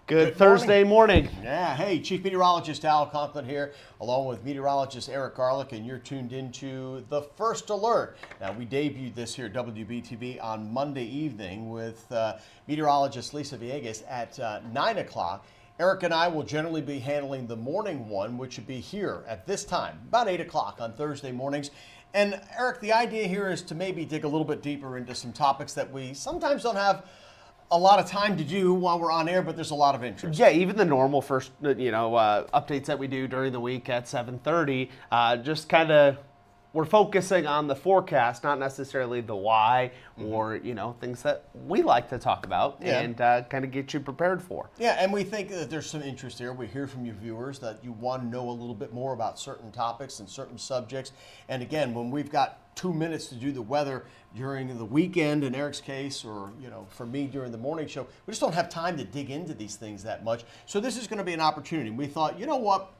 Good Thursday morning. Yeah, hey, Chief Meteorologist Al Conklin here, along with meteorologist Eric Garlick, and you're tuned into the First Alert. Now, we debuted this here at WBTV on Monday evening with meteorologist Lisa Villegas at 9 o'clock. Eric and I will generally be handling the morning one, which would be here at this time, about 8 o'clock on Thursday mornings. And Eric, the idea here is to maybe dig a little bit deeper into some topics that we sometimes don't have a lot of time to do while we're on air, but there's a lot of interest. Yeah, even the normal first, updates that we do during the week at 7:30, just kind of we're focusing on the forecast, not necessarily the why or, things that we like to talk about and kind of get you prepared for. Yeah, and we think that there's some interest here. We hear from you viewers that you want to know a little bit more about certain topics and certain subjects. And again, when we've got 2 minutes to do the weather during the weekend, in Eric's case, or for me during the morning show, we just don't have time to dig into these things that much. So this is going to be an opportunity. We thought, you know what?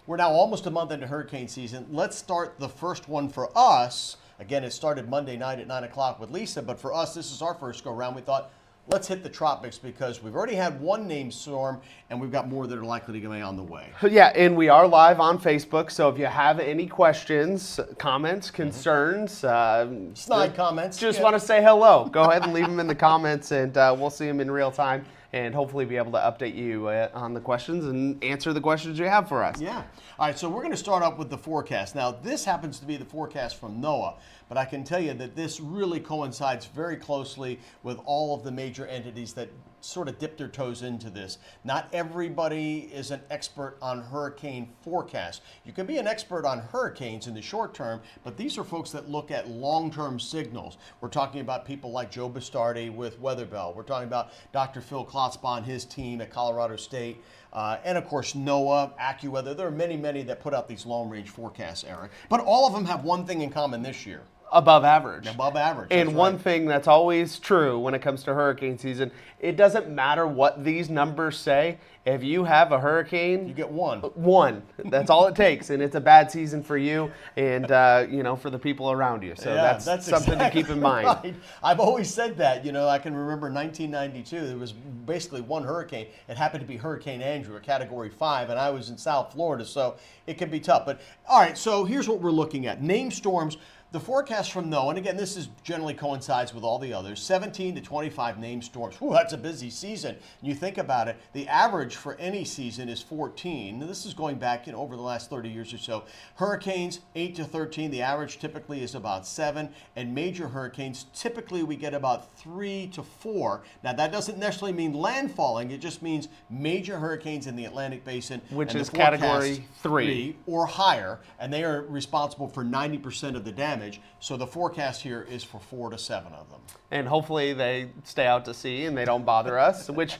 We're now almost a month into hurricane season. Let's start the first one for us. Again, it started Monday night at 9 o'clock with Lisa, but for us, this is our first go around. We thought, let's hit the tropics because we've already had one named storm and we've got more that are likely to be on the way. Yeah, and we are live on Facebook, so if you have any questions, comments, concerns, snide comments, just want to say hello, go ahead and leave them in the comments and we'll see them in real time and hopefully be able to update you on the questions and answer the questions you have for us. Yeah. All right, so we're going to start up with the forecast. Now, this happens to be the forecast from NOAA, but I can tell you that this really coincides very closely with all of the major entities that sort of dip their toes into this. Not everybody is an expert on hurricane forecasts. You can be an expert on hurricanes in the short term, but these are folks that look at long-term signals. We're talking about people like Joe Bastardi with WeatherBell. We're talking about Dr. Phil Klotzbaum, his team at Colorado State. And of course, NOAA, AccuWeather. There are many, many that put out these long-range forecasts, Eric. But all of them have one thing in common this year. Above average. Above average. And one thing that's always true when it comes to hurricane season, it doesn't matter what these numbers say. If you have a hurricane, you get one. One. That's all it takes. And it's a bad season for you and, for the people around you. So that's something exactly to keep in mind. Right. I've always said that. I can remember 1992, there was basically one hurricane. It happened to be Hurricane Andrew, a Category 5, and I was in South Florida, so it can be tough. But all right, so here's what we're looking at. Named storms. The forecast from NOAA, and again, this is generally coincides with all the others, 17 to 25 named storms. Whew, that's a busy season. You think about it, the average for any season is 14. Now, this is going back over the last 30 years or so. Hurricanes, 8 to 13. The average typically is about 7. And major hurricanes, typically we get about 3 to 4. Now, that doesn't necessarily mean landfalling. It just means major hurricanes in the Atlantic Basin. Which is Category 3 or higher. And they are responsible for 90% of the damage. So the forecast here is for 4 to 7 of them. And hopefully they stay out to sea and they don't bother us, which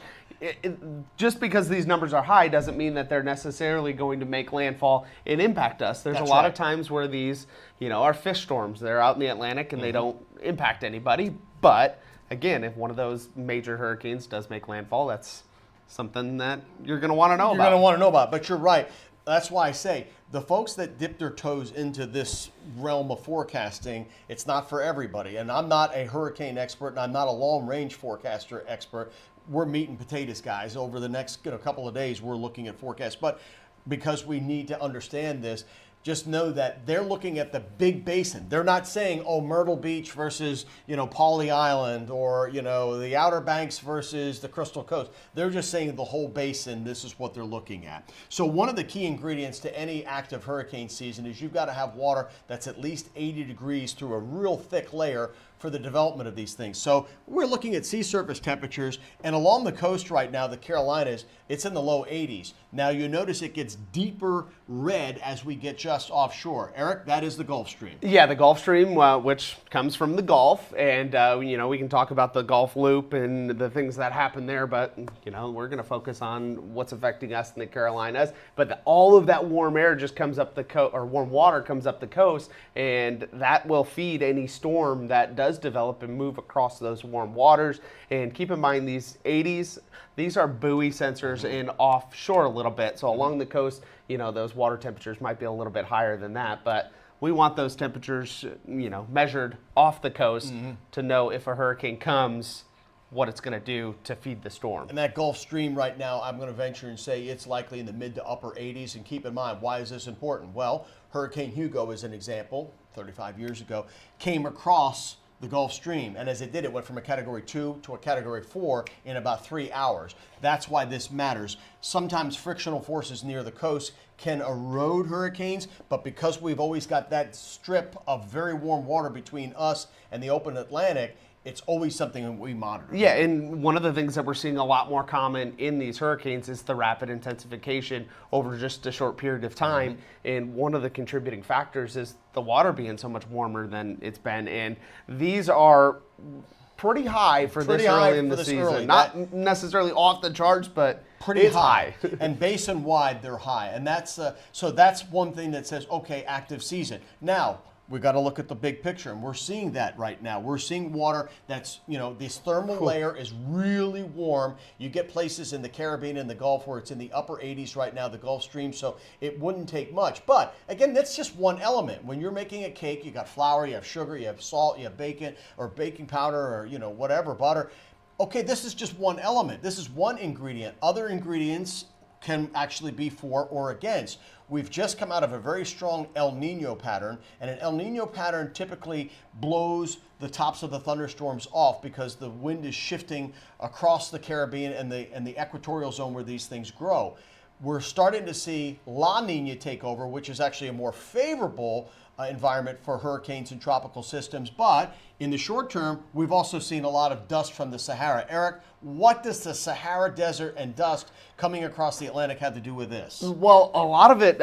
just because these numbers are high doesn't mean that they're necessarily going to make landfall and impact us. There's a lot of times where these, are fish storms. They're out in the Atlantic and they don't impact anybody. But again, if one of those major hurricanes does make landfall, that's something that you're going to want to know about. You're going to want to know about, but you're right. That's why I say the folks that dip their toes into this realm of forecasting, it's not for everybody. And I'm not a hurricane expert, and I'm not a long-range forecaster expert. We're meat and potatoes guys. Over the next couple of days, we're looking at forecasts. But because we need to understand this, just know that they're looking at the big basin. They're not saying, Myrtle Beach versus, Pawleys Island or, the Outer Banks versus the Crystal Coast. They're just saying the whole basin, this is what they're looking at. So one of the key ingredients to any active hurricane season is you've got to have water that's at least 80 degrees through a real thick layer for the development of these things. So we're looking at sea surface temperatures, and along the coast right now, the Carolinas, it's in the low 80s. Now you notice it gets deeper red as we get just offshore. Eric, that is the Gulf Stream. Yeah, the Gulf Stream, which comes from the Gulf, and we can talk about the Gulf Loop and the things that happen there, but we're going to focus on what's affecting us in the Carolinas. But all of that warm air just comes up the coast, or warm water comes up the coast, and that will feed any storm that does develop and move across those warm waters. And keep in mind, these 80s, these are buoy sensors in offshore a little bit. So along the coast, those water temperatures might be a little bit higher than that, but we want those temperatures, measured off the coast to know if a hurricane comes, what it's going to do to feed the storm. And that Gulf Stream right now, I'm going to venture and say it's likely in the mid to upper 80s. And keep in mind, why is this important? Well, Hurricane Hugo is an example, 35 years ago, came across the Gulf Stream. And as it did, it went from a Category 2 to a Category 4 in about 3 hours. That's why this matters. Sometimes frictional forces near the coast can erode hurricanes, but because we've always got that strip of very warm water between us and the open Atlantic, it's always something that we monitor. Yeah, and one of the things that we're seeing a lot more common in these hurricanes is the rapid intensification over just a short period of time. And one of the contributing factors is the water being so much warmer than it's been. And these are pretty high for this early in the season. Not necessarily off the charts, but pretty high. And basin wide, they're high. And that's so that's one thing that says, okay, active season. Now, we got to look at the big picture, and we're seeing that right now. We're seeing water that's, this thermal layer is really warm. You get places in the Caribbean and the Gulf where it's in the upper 80s right now, the Gulf Stream, so it wouldn't take much. But again, that's just one element. When you're making a cake, you got flour, you have sugar, you have salt, you have bacon or baking powder or, whatever, butter. Okay, this is just one element. This is one ingredient. Other ingredients can actually be for or against. We've just come out of a very strong El Nino pattern, and an El Nino pattern typically blows the tops of the thunderstorms off because the wind is shifting across the Caribbean and the equatorial zone where these things grow. We're starting to see La Nina take over, which is actually a more favorable environment for hurricanes and tropical systems. But in the short term, we've also seen a lot of dust from the Sahara. Eric, what does the Sahara Desert and dust coming across the Atlantic have to do with this? Well, a lot of it,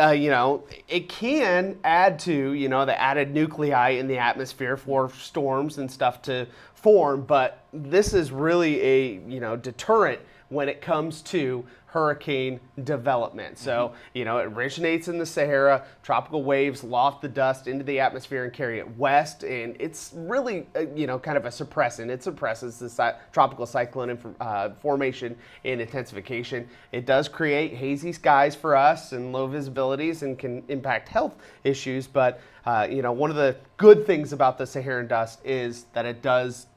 it can add to, the added nuclei in the atmosphere for storms and stuff to form. But this is really a, deterrent when it comes to hurricane development. So, it originates in the Sahara, tropical waves loft the dust into the atmosphere and carry it west, and it's really, kind of a suppressant. It suppresses the tropical cyclone formation and intensification. It does create hazy skies for us and low visibilities and can impact health issues, but, one of the good things about the Saharan dust is that it does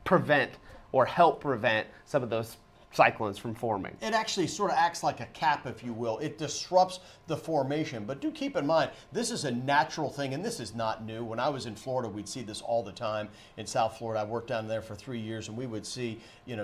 prevent or help prevent some of those cyclones from forming. It actually sort of acts like a cap, if you will. It disrupts the formation. But do keep in mind, this is a natural thing, and this is not new. When I was in Florida, we'd see this all the time in South Florida. I worked down there for 3 years, and we would see,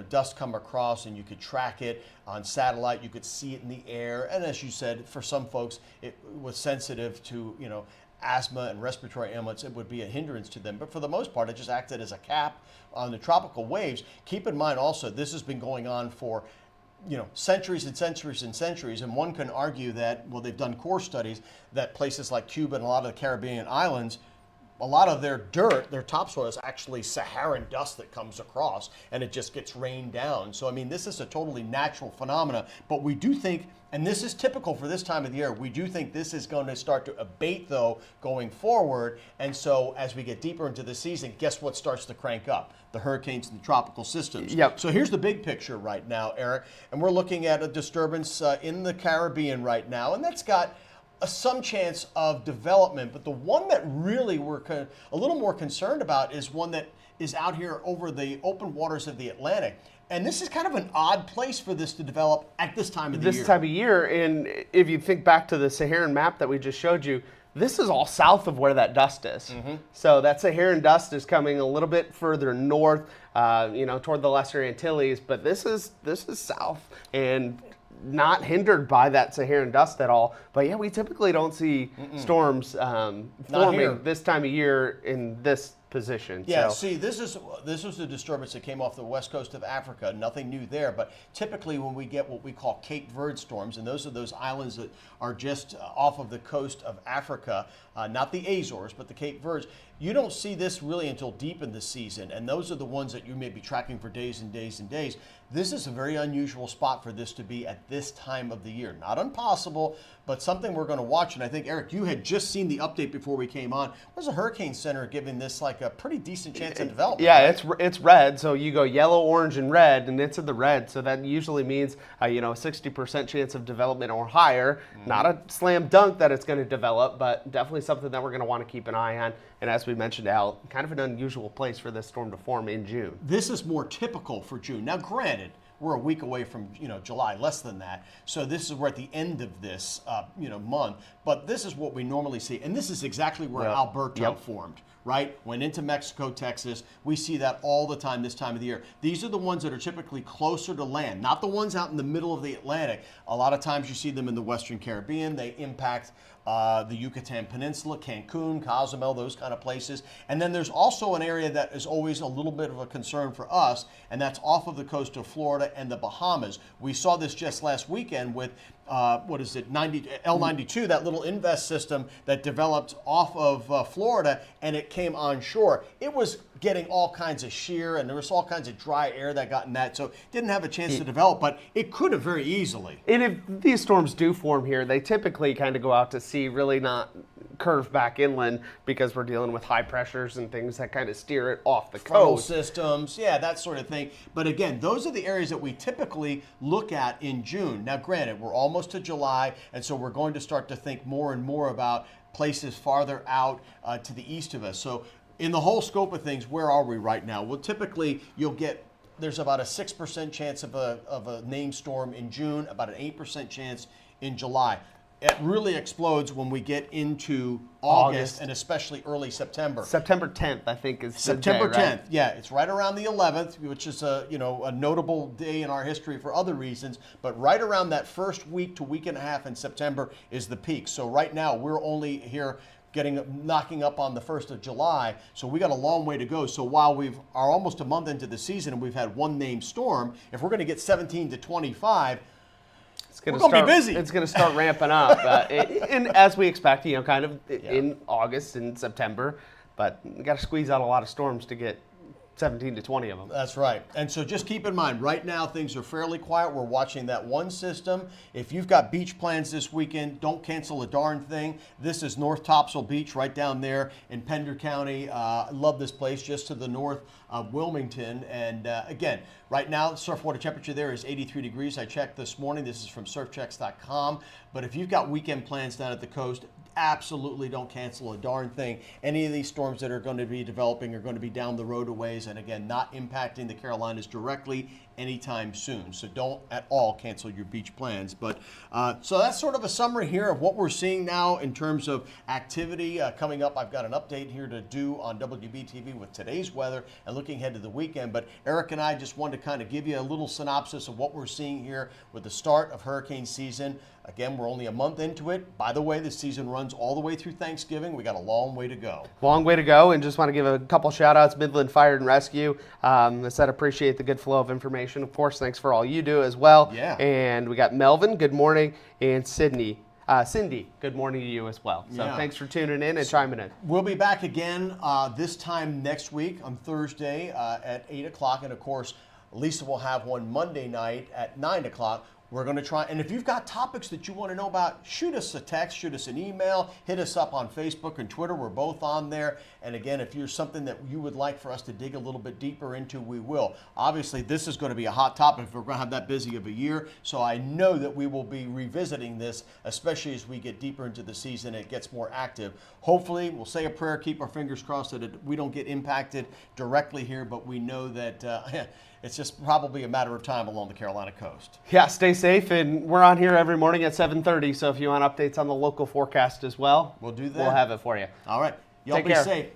dust come across, and you could track it on satellite. You could see it in the air. And as you said, for some folks, it was sensitive to, asthma and respiratory ailments, it would be a hindrance to them. But for the most part, it just acted as a cap on the tropical waves. Keep in mind also, this has been going on for centuries and centuries and centuries. And one can argue that, well, they've done core studies that places like Cuba and a lot of the Caribbean islands, a lot of their dirt, their topsoil is actually Saharan dust that comes across, and it just gets rained down. So, this is a totally natural phenomena. But we do think, and this is typical for this time of the year, we do think this is going to start to abate, though, going forward. And so as we get deeper into the season, guess what starts to crank up? The hurricanes and the tropical systems. Yep. So here's the big picture right now, Eric. And we're looking at a disturbance in the Caribbean right now, and that's got some chance of development, but the one that really we're a little more concerned about is one that is out here over the open waters of the Atlantic. And this is kind of an odd place for this to develop at this time of the year. This time of year, and if you think back to the Saharan map that we just showed you, this is all south of where that dust is. So that Saharan dust is coming a little bit further north, toward the Lesser Antilles, but this is south and not hindered by that Saharan dust at all. But yeah, we typically don't see storms forming this time of year in this position. Yeah, so. See, this was a disturbance that came off the west coast of Africa. Nothing new there, but typically when we get what we call Cape Verde storms, and those are those islands that are just off of the coast of Africa, not the Azores, but the Cape Verdes, you don't see this really until deep in the season, and those are the ones that you may be tracking for days and days and days. This is a very unusual spot for this to be at this time of the year. Not impossible, but something we're going to watch. And I think, Eric, you had just seen the update before we came on. Was the Hurricane Center giving this like like a pretty decent chance of development. Yeah, right? it's red, so you go yellow, orange, and red, and it's in the red, so that usually means a 60% chance of development or higher. Not a slam dunk that it's going to develop, but definitely something that we're going to want to keep an eye on. And as we mentioned, Al, kind of an unusual place for this storm to form in June. This is more typical for June. Now, granted, we're a week away from July, less than that. So this is we're at the end of this month. But this is what we normally see, and this is exactly where Alberto formed. Right? Went into Mexico, Texas. We see that all the time this time of the year. These are the ones that are typically closer to land, not the ones out in the middle of the Atlantic. A lot of times you see them in the Western Caribbean. They impact the Yucatan Peninsula, Cancun, Cozumel, those kind of places. And then there's also an area that is always a little bit of a concern for us, and that's off of the coast of Florida and the Bahamas. We saw this just last weekend with L92, that little invest system that developed off of Florida, and it came onshore. It was getting all kinds of shear, and there was all kinds of dry air that got in that, so it didn't have a chance to develop, but it could have very easily. And if these storms do form here, they typically kind of go out to sea, really not curve back inland, because we're dealing with high pressures and things that kind of steer it off the Frontal coast. systems, yeah, that sort of thing. But again, those are the areas that we typically look at in June. Now, granted, we're almost to July, and so we're going to start to think more and more about places farther out to the east of us. So in the whole scope of things, where are we right now? Well, typically there's about a 6% chance of a named storm in June, about an 8% chance in July. It really explodes when we get into August and especially early September. September 10th, I think, is September the day, 10th. right? Yeah, it's right around the 11th, which is a notable day in our history for other reasons. But right around that first week to week and a half in September is the peak. So right now we're only here knocking up on the 1st of July, so we got a long way to go. So while are almost a month into the season and we've had one named storm, if we're going to get 17 to 25. We're going to be busy. It's going to start ramping up, and as we expect, kind of in August and September. But you got to squeeze out a lot of storms to get 17 to 20 of them. That's right. And so just keep in mind, right now things are fairly quiet. We're watching that one system. If you've got beach plans this weekend, don't cancel a darn thing. This is North Topsail Beach right down there in Pender County. I love this place, just to the north of Wilmington. And again, right now the surf water temperature there is 83 degrees. I checked this morning. This is from surfchecks.com. But if you've got weekend plans down at the coast, absolutely don't cancel a darn thing. Any of these storms that are going to be developing are going to be down the road a ways, and again, not impacting the Carolinas directly anytime soon. So don't at all cancel your beach plans. But so that's sort of a summary here of what we're seeing now in terms of activity. Coming up, I've got an update here to do on WBTV with today's weather and looking ahead to the weekend. But Eric and I just wanted to kind of give you a little synopsis of what we're seeing here with the start of hurricane season. Again, we're only a month into it. By the way, the season runs all the way through Thanksgiving. We got a long way to go. Long way to go, and just want to give a couple shout outs. Midland Fire and Rescue. I said appreciate the good flow of information. Of course, thanks for all you do as well. Yeah. And we got Melvin, good morning, and Cindy, good morning to you as well. So thanks for tuning in and chiming in. We'll be back again this time next week on Thursday at 8 o'clock. And of course, Lisa will have one Monday night at 9 o'clock. We're going to try, and if you've got topics that you want to know about, shoot us a text, shoot us an email, hit us up on Facebook and Twitter. We're both on there. And again, if you're something that you would like for us to dig a little bit deeper into, we will. Obviously, this is going to be a hot topic if we're going to have that busy of a year. So I know that we will be revisiting this, especially as we get deeper into the season and it gets more active. Hopefully, we'll say a prayer, keep our fingers crossed that we don't get impacted directly here, but we know that it's just probably a matter of time along the Carolina coast. Yeah, stay safe, and we're on here every morning at 7:30, so if you want updates on the local forecast as well, We'll do that. We'll have it for you. All right. Y'all Take be care. safe.